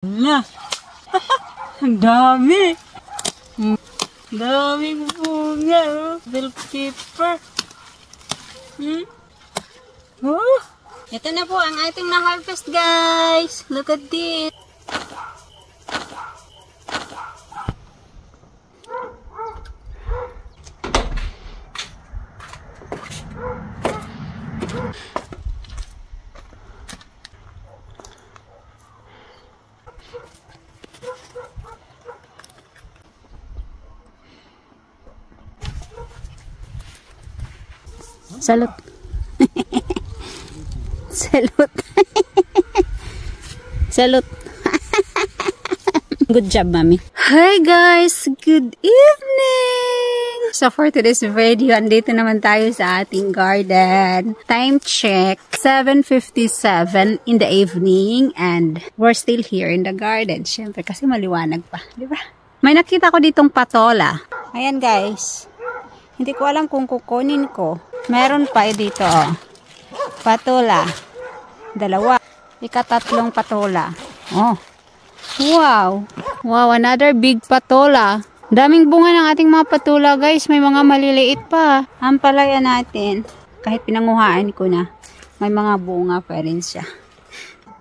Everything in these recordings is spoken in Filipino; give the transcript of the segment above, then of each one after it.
Na, ang dami. Daming bunga, oh. Bell pepper. Oh. Ito na po ang ating na-harvest, guys. Look at this. Salud. Salud. Salud. Good job, Mami. Hi guys, good evening. So for today's video, andito naman tayo sa ating garden. Time check, 7:57 in the evening and we're still here in the garden. Syempre kasi maliwanag pa, di ba? May nakita ko ditong patola. Ayan guys. Hindi ko alam kung kukunin ko. Meron pa dito, oh. Patola. 2. Ikatatlong patola. Oh. Wow. Wow, another big patola. Daming bunga ng ating mga patola, guys. May mga maliliit pa. Ang palaya natin, kahit pinanguhaan ko na, may mga bunga pa rin siya.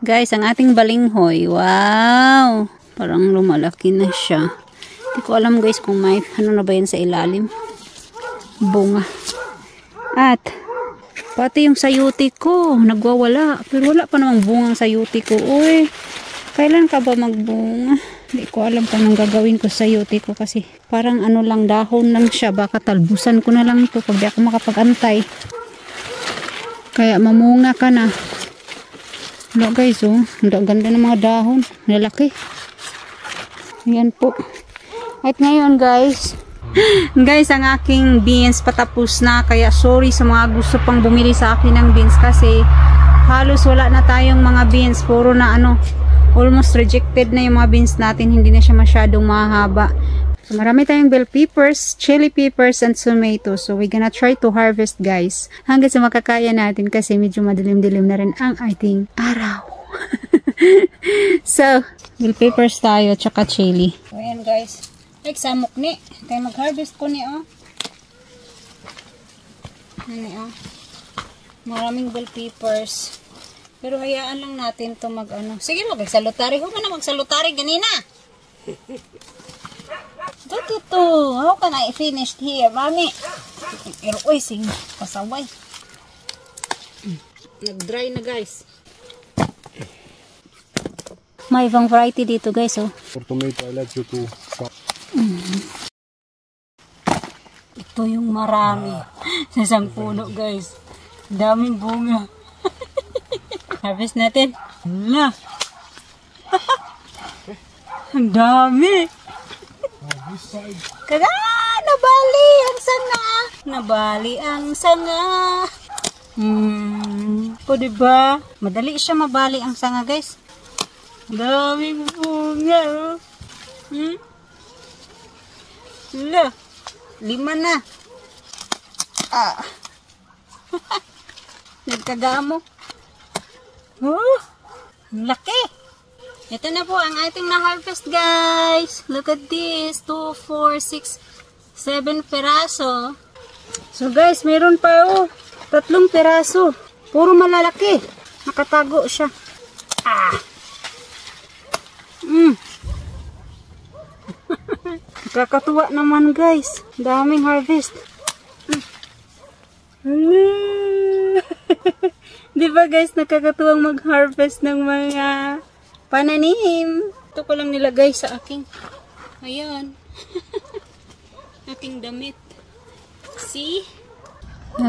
Guys, ang ating balinghoy. Wow. Parang lumalaki na siya. Hindi ko alam, guys, kung may ano na ba yan sa ilalim. Bunga. At pati yung sayuti ko nagwawala, pero wala pa namang bungang sayuti ko. Uy, kailan ka ba magbunga? Hindi ko alam kung anong gagawin ko sa sayuti ko kasi parang ano lang, dahon lang siya. Baka talbusan ko na lang ito pag di ako makapag-antay, kaya mamunga ka na. Wala guys, oh, ang ganda ng mga dahon, lalaki. Ayan po. At ngayon guys, ang aking beans patapos na, kaya sorry sa mga gusto pang bumili sa akin ng beans kasi halos wala na tayong mga beans, puro na ano, almost rejected na yung mga beans natin, hindi na siya masyadong mahaba. So marami tayong bell peppers, chili peppers and tomatoes, so we're gonna try to harvest guys hanggang sa makakaya natin kasi medyo madilim-dilim na rin ang ating araw. So bell peppers tayo tsaka chili. So ayan guys, like samok ni kaya mag-harvest ko ni, oh. Ano, oh. Maraming bell peppers. Pero hayaan lang natin to mag ano. Sige, magsalutari. Huwag na magsalutari ganina. Ito. How can I finish here, Mami? Uy, sing pasaway. Nag-dry na, guys. May ibang variety dito, guys, oh. For tomato, I like you to stop. Ito yung marami sa isang puno, guys. Daming bunga. Harvest natin. Na. Ang dami. Kaga, nabali ang sanga. Nabali ang sanga. O diba? Madali siya mabali ang sanga, guys. Daming bunga, oh. La, 5 na. Nagkagamo. Oh, laki. Ito na po ang ating na-harvest, guys. Look at this. 2, 4, 6, 7 peraso. So guys, meron pa, oh, 3 peraso. Puro malalaki. Nakatago siya. Kakatuwa naman, guys. Daming harvest. Diba guys, nakakatuwang mag-harvest ng mga pananim. Ito ko lang nilagay sa aking, ayan, aking damit. See?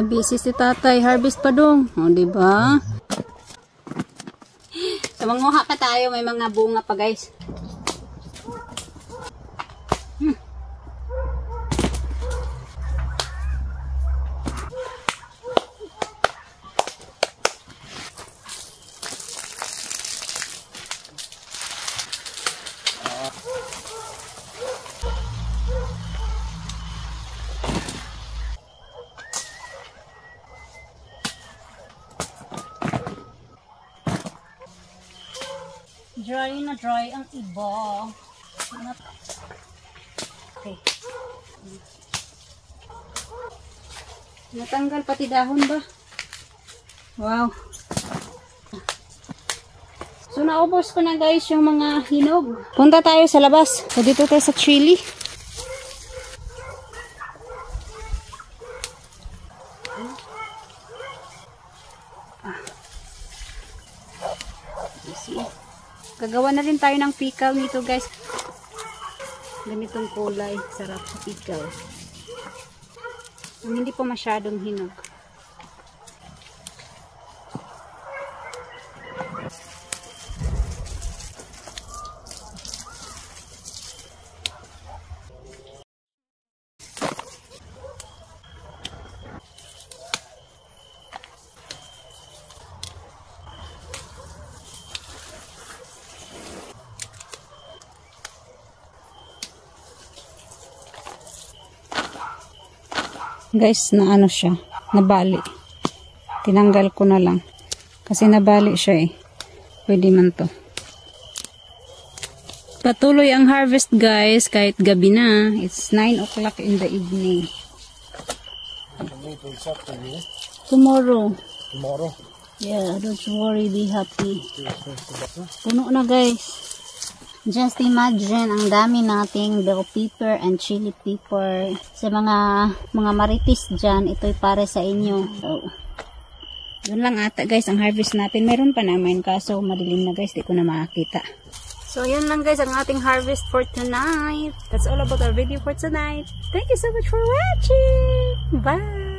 Busy si tatay. Harvest pa dong. O, diba? So, manguha pa tayo. May mga bunga pa, guys. Dry na dry ang iba. Okay. Natanggal pati dahon ba? Wow. So, naubos ko na guys yung mga hinog. Punta tayo sa labas. So, dito tayo sa chili. Gagawa na rin tayo ng pickle nito guys. Ganitong kulay. Sarap sa pickle. Ang hindi pa masyadong hinog. Guys, na ano siya, nabali. Tinanggal ko na lang. Kasi nabali siya eh. Pwede man to. Patuloy ang harvest guys, kahit gabi na. It's 9 o'clock in the evening. Tomorrow. Tomorrow? Yeah, don't worry, be happy. Puno na guys. Just imagine, ang dami nating bell pepper and chili pepper. Sa mga maritis dyan, ito'y para sa inyo. So, yun lang ata guys, ang harvest natin. Meron pa naman, kaso madilim na guys, di ko na makakita. So, yun lang guys, ang ating harvest for tonight. That's all about our video for tonight. Thank you so much for watching! Bye!